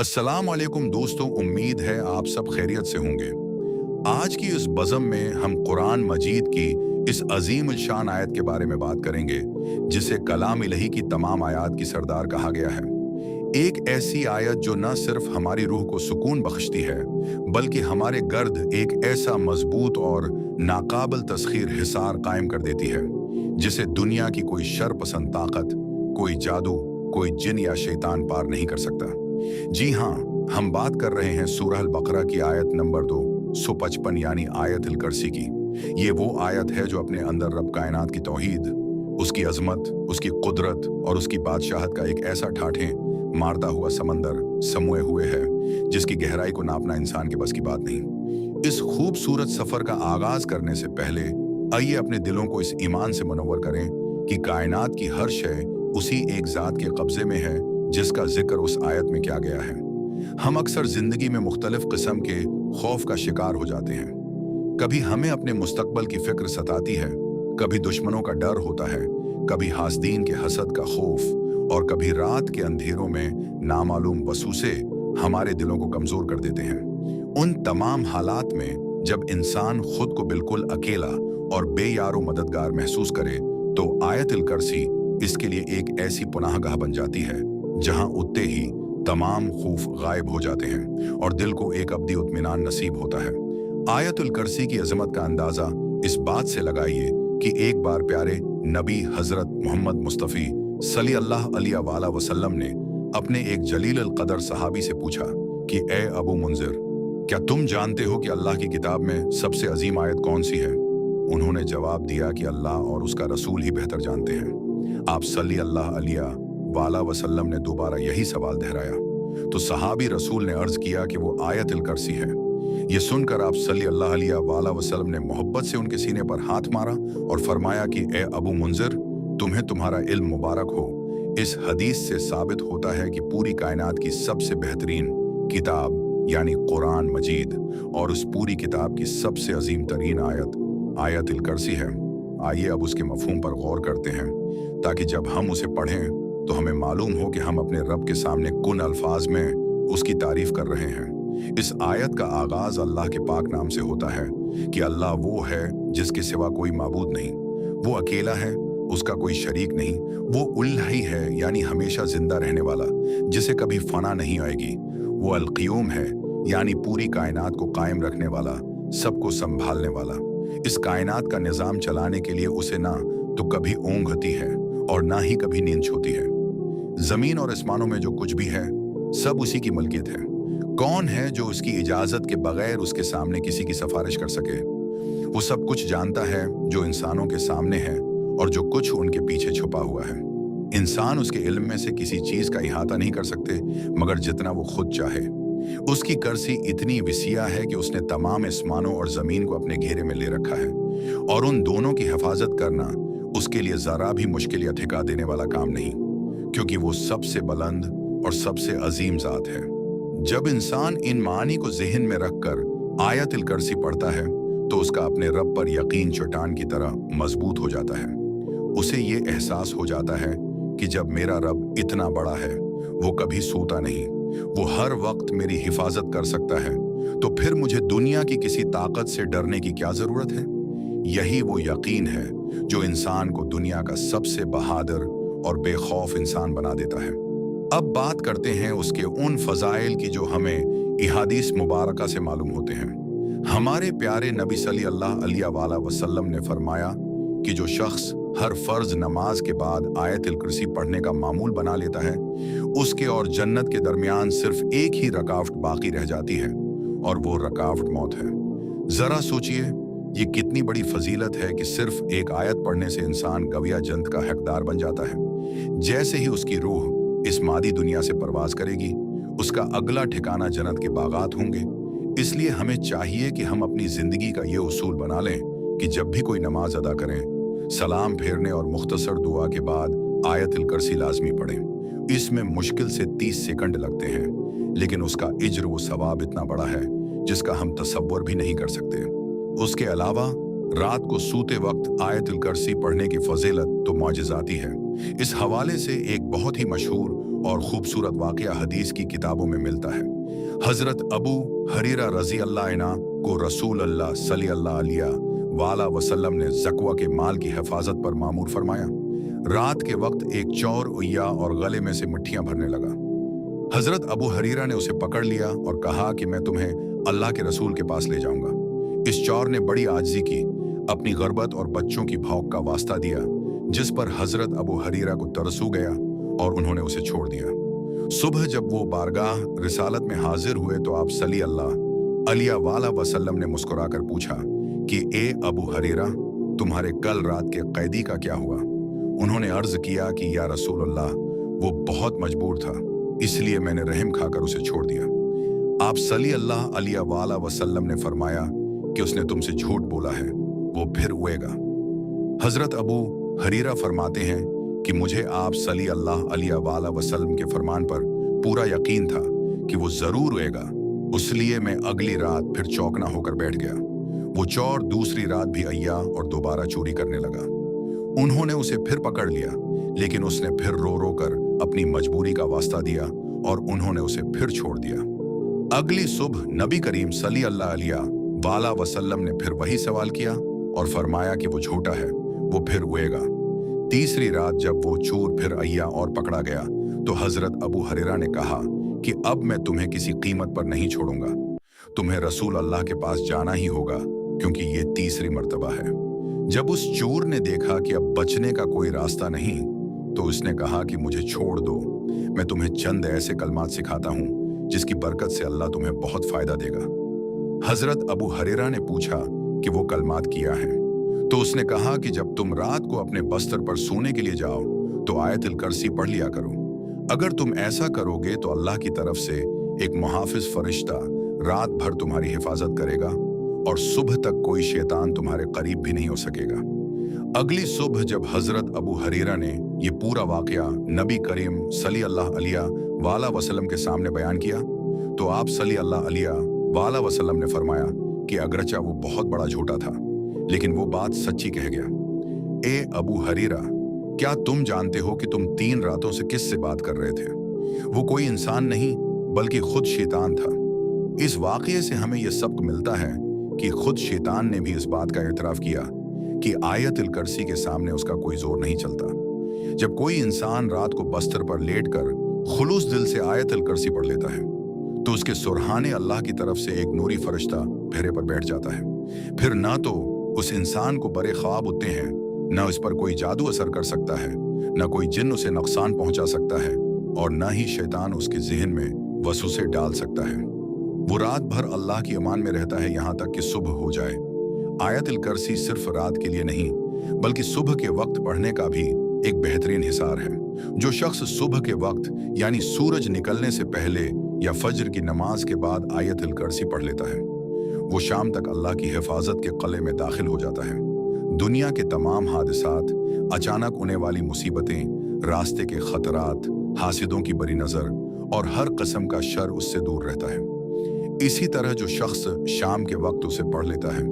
अस्सलाम वालेकुम दोस्तों, उम्मीद है आप सब खैरियत से होंगे। आज की इस बज़म में हम कुरान मजीद की इस अजीम शान आयत के बारे में बात करेंगे, जिसे कलाम इलाही की तमाम आयत की सरदार कहा गया है। एक ऐसी आयत जो न सिर्फ हमारी रूह को सुकून बख्शती है, बल्कि हमारे गर्द एक ऐसा मजबूत और नाकाबिल तस्खीर हिसार कायम कर देती है, जिसे दुनिया की कोई शर पसंद ताकत, कोई जादू, कोई जिन या शैतान पार नहीं कर सकता। जी हाँ, हम बात कर रहे हैं सूरह अल बकरा की आयत नंबर 255 यानी आयत अल कुर्सी की। ये वो आयत है जो अपने अंदर रब कायनात की तौहीद, उसकी अजमत, उसकी कुदरत और उसकी बादशाहत का एक ऐसा ठाठें मारता हुआ समंदर समोए हुए है, जिसकी गहराई को नापना इंसान के बस की बात नहीं। इस खूबसूरत सफर का आगाज करने से पहले आइए अपने दिलों को इस ईमान से मुनव्वर करें कि कायनात की हर शय उसी एक जात के कब्जे में है, जिसका जिक्र उस आयत में किया गया है। हम अक्सर जिंदगी में मुख्तलिफ किस्म के खौफ का शिकार हो जाते हैं। कभी हमें अपने मुस्तकबल की फिक्र सताती है, कभी दुश्मनों का डर होता है, कभी हासदीन के हसद का खौफ और कभी रात के अंधेरों में नामालूम वसूसे हमारे दिलों को कमजोर कर देते हैं। उन तमाम हालात में जब इंसान खुद को बिल्कुल अकेला और बेयारो मददगार महसूस करे, तो आयत अल कुर्सी इसके लिए एक ऐसी पनाहगाह बन जाती है जहां उठते ही तमाम खौफ गायब हो जाते हैं और दिल को एक अब्दी इत्मीनान नसीब होता है। आयत अल कुर्सी की अजमत का अंदाजा इस बात से लगाइए कि एक बार प्यारे नबी हजरत मोहम्मद मुस्तफ़ी सल्लल्लाहु अलैहि वसल्लम ने अपने एक जलील अल कदर सहाबी से पूछा कि ए अबू मुंजिर, क्या तुम जानते हो कि अल्लाह की किताब में सबसे अजीम आयत कौन सी है? उन्होंने जवाब दिया कि अल्लाह और उसका रसूल ही बेहतर जानते हैं। आप सल्लल्लाहु अलैहि वसल्लम ने दोबारा यही सवाल दोहराया तो सहाबी रसूल ने अर्ज किया कि वो आयत अल कुर्सी है। ये सुनकर आप सल्लल्लाहु अलैहि वसल्लम ने मोहब्बत से उनके सीने पर हाथ मारा और फरमाया कि ए अबू मुंजिर, तुम्हें तुम्हारा इल्म मुबारक हो। इस हदीस से साबित होता है कि पूरी कायनात की सबसे बेहतरीन किताब यानी कुरान मजीद और उस पूरी किताब की सबसे अजीम तरीन आयत अल कुर्सी है। आइए अब उसके मफहूम पर गौर करते हैं, ताकि जब हम उसे पढ़ें तो हमें मालूम हो कि हम अपने रब के सामने कुन अल्फाज में उसकी तारीफ कर रहे हैं। इस आयत का आगाज अल्लाह के पाक नाम से होता है कि अल्लाह वो है जिसके सिवा कोई माबूद नहीं। वो अकेला है, उसका कोई शरीक नहीं। वो उल्लाही है यानी हमेशा जिंदा रहने वाला, जिसे कभी फना नहीं आएगी। वो अल क़य्यूम है यानी पूरी कायनात को कायम रखने वाला, सबको संभालने वाला। इस कायनात का निजाम चलाने के लिए उसे ना तो कभी ऊँघ आती है और ना ही कभी नींद होती है। जमीन और आसमानों में जो कुछ भी है सब उसी की मलकियत है। कौन है जो उसकी इजाजत के बगैर उसके सामने किसी की सिफारिश कर सके? वो सब कुछ जानता है जो इंसानों के सामने है और जो कुछ उनके पीछे छुपा हुआ है। इंसान उसके इल्म में से किसी चीज का इहाता नहीं कर सकते मगर जितना वो खुद चाहे। उसकी कुर्सी इतनी विसिया है कि उसने तमाम आसमानों और जमीन को अपने घेरे में ले रखा है और उन दोनों की हिफाजत करना उसके लिए जरा भी मुश्किल या ठिका देने वाला काम नहीं, क्योंकि वो सबसे बुलंद और सबसे अजीम जात है। जब इंसान इन मानी को ज़हन में रखकर आयत अल कुर्सी पढ़ता है तो उसका अपने रब पर यकीन चट्टान की तरह मजबूत हो जाता है। उसे ये एहसास हो जाता है कि जब मेरा रब इतना बड़ा है, वो कभी सोता नहीं, वो हर वक्त मेरी हिफाजत कर सकता है, तो फिर मुझे दुनिया की किसी ताकत से डरने की क्या जरूरत है? यही वो यकीन है जो इंसान को दुनिया का सबसे बहादुर और बेखौफ इंसान बना देता है। अब बात करते हैं उसके उन फजाइल की जो हमें इहादीस मुबारका से मालूम होते हैं। हमारे प्यारे नबी सल्लल्लाहु अलैहि वसल्लम ने फरमाया कि जो शख्स हर फर्ज नमाज के बाद आयत अल कुर्सी पढ़ने का मामूल बना लेता है, उसके और जन्नत के दरमियान सिर्फ एक ही रकावट बाकी रह जाती है और वो रकावट मौत है। जरा सोचिए, ये कितनी बड़ी फजीलत है कि सिर्फ एक आयत पढ़ने से इंसान गविया जन्नत का हकदार बन जाता है। जैसे ही उसकी रूह इस मादी दुनिया से परवाज करेगी, उसका अगला ठिकाना जन्नत के बागात होंगे। इसलिए हमें चाहिए कि हम अपनी जिंदगी का ये उसूल बना लें कि जब भी कोई नमाज अदा करें, सलाम फेरने और मुख्तसर दुआ के बाद आयत अल कुर्सी लाजमी पढ़ें। इसमें मुश्किल से 30 सेकंड लगते हैं, लेकिन उसका इज्र व सवाब इतना बड़ा है जिसका हम तसव्वुर भी नहीं कर सकते। उसके अलावा रात को सूते वक्त आयत अल कुर्सी पढ़ने की फजीलत तो मौजज़ाती है। इस हवाले से एक बहुत ही मशहूर और खूबसूरत वाकया हदीस की किताबों में मिलता है। हजरत अबू हरीरा रजी अल्लाह अन्हु को रसूल अल्लाह सल्लल्लाहु अलैहि वसल्लम ने ज़कवा के माल की हिफाजत पर मामूर फरमाया। रात के वक्त एक चोर उइया और गले में से मिट्टियां भरने लगा। हजरत अबू हरीरा ने उसे पकड़ लिया और कहा कि मैं तुम्हें अल्लाह के रसूल के पास ले जाऊंगा। इस चोर ने बड़ी आजिज़ी की, अपनी गरबत और बच्चों की भौंक का वास्ता दिया, जिस पर हजरत अबू हरीरा को तरस गया और उन्होंने उसे छोड़ दिया। सुबह जब वो बारगाह रिसालत में हाजिर हुए तो आप सल्लल्लाहु अलैहि वसल्लम ने मुस्कुराकर पूछा कि ए अबू हरीरा, तुम्हारे कल रात के कैदी का क्या हुआ? उन्होंने अर्ज किया कि या रसूल अल्लाह, वो बहुत मजबूर था, इसलिए मैंने रहम खाकर उसे छोड़ दिया। आप सल्लल्लाहु अलैहि वसल्लम ने फरमाया कि उसने तुमसे झूठ बोला है, वो फिर उएगा। हजरत अबू हरीरा फरमाते हैं कि मुझे आप सल्लल्लाहु अलैहि वसल्लम के फरमान पर पूरा यकीन था कि वो जरूर उएगा, इसलिए मैं अगली रात फिर चौकना होकर बैठ गया। वो चोर दूसरी रात भी अय्या और दोबारा चोरी करने लगा। उन्होंने उसे फिर पकड़ लिया, लेकिन उसने फिर रो रो कर अपनी मजबूरी का वास्ता दिया और उन्होंने उसे फिर छोड़ दिया। अगली सुबह नबी करीम सल्लल्लाहु अलैहि वसल्लम ने फिर वही सवाल किया और फरमाया कि वो झूठा है, वो फिर उएगा। तीसरी रात जब वो चोर फिर अय्या और पकड़ा गया तो हजरत अबू हरेरा ने कहा कि अब मैं तुम्हें किसी कीमत पर नहीं छोड़ूंगा, तुम्हें रसूल अल्लाह के पास जाना ही होगा, क्योंकि ये तीसरी मर्तबा है। जब उस चोर ने देखा कि अब बचने का कोई रास्ता नहीं तो उसने कहा कि मुझे छोड़ दो, मैं तुम्हें चंद ऐसे कलमात सिखाता हूं जिसकी बरकत से अल्लाह तुम्हें बहुत फायदा देगा। हजरत अबू हरेरा ने पूछा कि वो कलमात किया है, तो उसने कहा कि जब तुम रात को अपने बस्तर पर सोने के लिए जाओ तो आयतुल कुर्सी पढ़ लिया करो। अगर तुम ऐसा करोगे तो अल्लाह की तरफ से एक मुहाफिज फरिश्ता रात भर तुम्हारी हिफाजत करेगा और सुबह तक कोई शैतान तुम्हारे करीब भी नहीं हो सकेगा। अगली सुबह जब हजरत अबू हरेरा ने ये पूरा वाकया नबी करीम सल्लल्लाहु अलैहि वसल्लम के सामने बयान किया तो आप सल्लल्लाहु अलैहि वसल्लम ने फरमाया कि अगरचा वो बहुत बड़ा झूठा था, लेकिन वो बात सच्ची कह गया। ए अबू हरेरा, क्या तुम जानते हो कि तुम 3 रातों से किससे बात कर रहे थे? वो कोई इंसान नहीं बल्कि खुद शैतान था। इस वाकये से हमें यह सबक मिलता है कि खुद शैतान ने भी इस बात का एतराफ किया कि आयतुल कुर्सी के सामने उसका कोई जोर नहीं चलता। जब कोई इंसान रात को बस्तर पर लेटकर खुलूस दिल से आयतुल कुर्सी पढ़ लेता है तो उसके सुरहाने अल्लाह की तरफ से एक नूरी फरिश्ता फेरे पर बैठ जाता है। फिर ना तो उस इंसान को बड़े ख्वाब होते हैं, ना उस पर कोई जादू असर कर सकता है, ना कोई जिन्न उसे नुकसान पहुंचा सकता है और ना ही शैतान उसके जहन में वसवसे डाल सकता है। वो रात भर अल्लाह की अमान में रहता है यहाँ तक कि सुबह हो जाए। आयतुल कुर्सी सिर्फ रात के लिए नहीं बल्कि सुबह के वक्त पढ़ने का भी एक बेहतरीन हिसार है। जो शख्स सुबह के वक्त यानी सूरज निकलने से पहले या फज्र की नमाज के बाद आयतुल कुर्सी पढ़ लेता है, वो शाम तक अल्लाह की हिफाजत के क़ले में दाखिल हो जाता है। दुनिया के तमाम हादिसात, अचानक होने वाली मुसीबतें, रास्ते के खतरात, हासिदों की बुरी नज़र और हर किस्म का शर उससे दूर रहता है। इसी तरह जो शख्स शाम के वक्त उसे पढ़ लेता है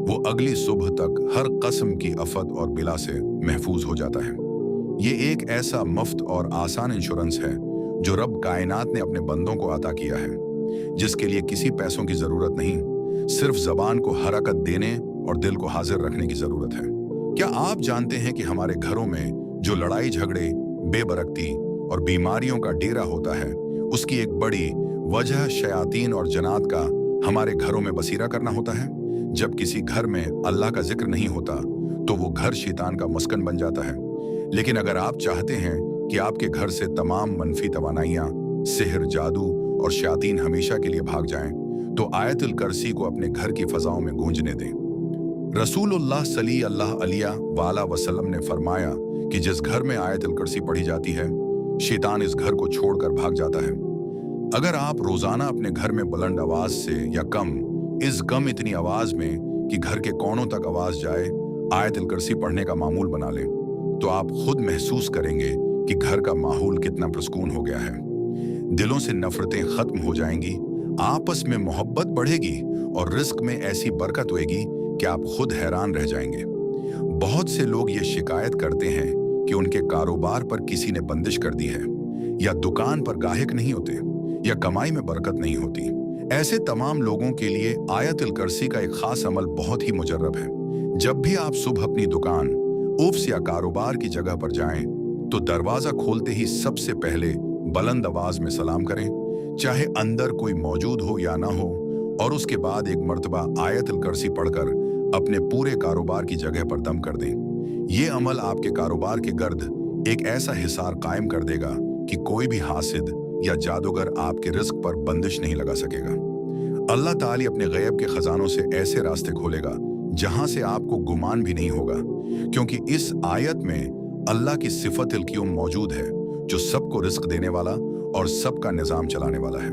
वो अगली सुबह तक हर किस्म की आफत और बिला से महफूज हो जाता है। ये एक ऐसा मुफ्त और आसान इंश्योरेंस है जो रब कायनात ने अपने बंदों को अता किया है, जिसके लिए किसी पैसों की जरूरत नहीं, सिर्फ जबान को हरकत देने और दिल को हाजिर रखने की जरूरत है। क्या आप जानते हैं कि हमारे घरों में जो लड़ाई झगड़े, बेबरकती और बीमारियों का डेरा होता है, उसकी एक बड़ी वजह शयातीन और जन्नात का हमारे घरों में बसीरा करना होता है। जब किसी घर में अल्लाह का जिक्र नहीं होता तो वो घर शैतान का मस्कन बन जाता है। लेकिन अगर आप चाहते हैं कि आपके घर से तमाम मनफी तवानाइयाँ, सिहर, जादू और शयातीन हमेशा के लिए भाग जाएं, तो आयतुल कुर्सी को अपने घर की फजाओं में गूंजने दें। रसूलुल्लाह सल्लल्लाहु अलैहि वसल्लम ने फरमाया कि जिस घर में आयतुल कुर्सी पढ़ी जाती है, शैतान इस घर को छोड़कर भाग जाता है। अगर आप रोजाना अपने घर में बुलंद आवाज से या कम इतनी आवाज में कि घर के कोनों तक आवाज जाए, आयतुल कुर्सी पढ़ने का मामूल बना लें, तो आप खुद महसूस करेंगे कि घर का माहौल कितना पुरस्कून हो गया है। दिलों से नफरतें खत्म हो जाएंगी, आपस में मोहब्बत बढ़ेगी और रिस्क में ऐसी बरकत होएगी कि आप खुद हैरान रह जाएंगे। बहुत से लोग ये शिकायत करते हैं कि उनके कारोबार पर किसी ने बंदिश कर दी है या दुकान पर गाहक नहीं होते, या कमाई में बरकत नहीं होती। ऐसे तमाम लोगों के लिए आयतुल कुर्सी का एक खास अमल बहुत ही मुजर्रब है। जब भी आप सुबह अपनी दुकान, ऑफिस या कारोबार की जगह पर जाएं, तो दरवाजा खोलते ही सबसे पहले बुलंद आवाज में सलाम करें, चाहे अंदर कोई मौजूद हो या ना हो, और उसके बाद एक मर्तबा आयतुल कुर्सी पढ़कर अपने पूरे कारोबार की जगह पर दम कर दें। ये अमल आपके कारोबार के गर्द एक ऐसा हिसार कायम कर देगा कि कोई भी हासिद या जादूगर आपके रिस्क पर बंदिश नहीं लगा सकेगा। अल्लाह ताली अपने गैब के खजानों से ऐसे रास्ते खोलेगा जहां से आपको गुमान भी नहीं होगा, क्योंकि इस आयत में अल्लाह की सिफत क़य्यूम मौजूद है, जो सबको रिस्क देने वाला और सबका निजाम चलाने वाला है।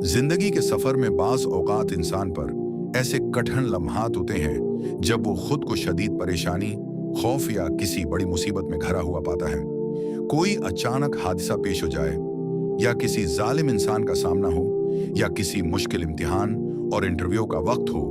जिंदगी के सफर में बाज औकात इंसान पर ऐसे कठिन लम्हात होते हैं जब वो खुद को शदीद परेशानी, खौफ या किसी बड़ी मुसीबत में घिरा हुआ पाता है। कोई अचानक हादसा पेश हो जाए, या किसी जालिम इंसान का सामना हो, या किसी मुश्किल इम्तिहान और इंटरव्यू का वक्त हो,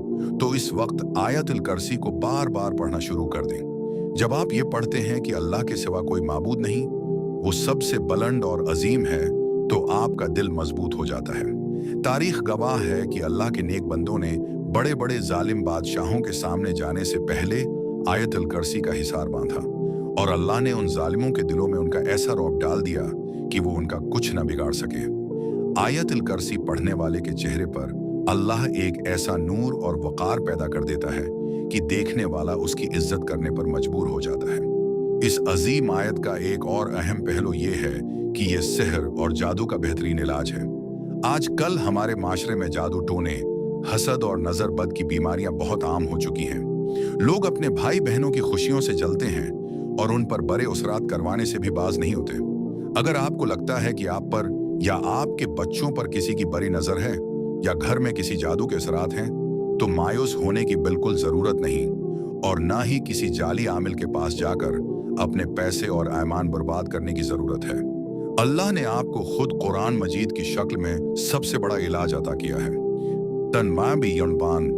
तो इस वक्त आयतुल कुर्सी को बार बार पढ़ना शुरू कर दें। जब आप ये पढ़ते हैं कि अल्लाह के सिवा कोई माबूद नहीं, वो सबसे बुलंद और अजीम है, तो आपका दिल मजबूत हो जाता है। तारीख गवाह है कि अल्लाह के नेक बंदों ने बड़े बड़े जालिम बादशाहों के सामने जाने से पहले आयतुल कुर्सी का हिसार बांधा, और अल्लाह ने उन जालिमों के दिलों में उनका ऐसा रौब डाल दिया कि वो उनका कुछ न बिगाड़ सके। आयतुल कुर्सी पढ़ने वाले के चेहरे पर अल्लाह एक ऐसा नूर और वक़ार पैदा कर देता है कि देखने वाला उसकी इज्जत करने पर मजबूर हो जाता है। इस अजीम आयत का एक और अहम पहलू ये है कि ये सिहर और जादू का बेहतरीन इलाज है। आजकल हमारे माशरे में जादू टोने, हसद और नजर बद की बीमारियां बहुत आम हो चुकी हैं। लोग अपने भाई बहनों की खुशियों से जलते हैं और उन पर बड़े उसरात करवाने से भी बाज नहीं होते। अगर आपको लगता है कि आप पर या आपके बच्चों पर किसी की बड़ी नजर है, या घर में किसी जादू के असरात हैं, तो मायूस होने की बिल्कुल जरूरत नहीं, और ना ही किसी जाली आमिल के पास जाकर अपने पैसे और ईमान बर्बाद करने की जरूरत है। अल्लाह ने आपको खुद कुरान मजीद की शक्ल में सबसे बड़ा इलाज अता किया है। तन मां भी यनबान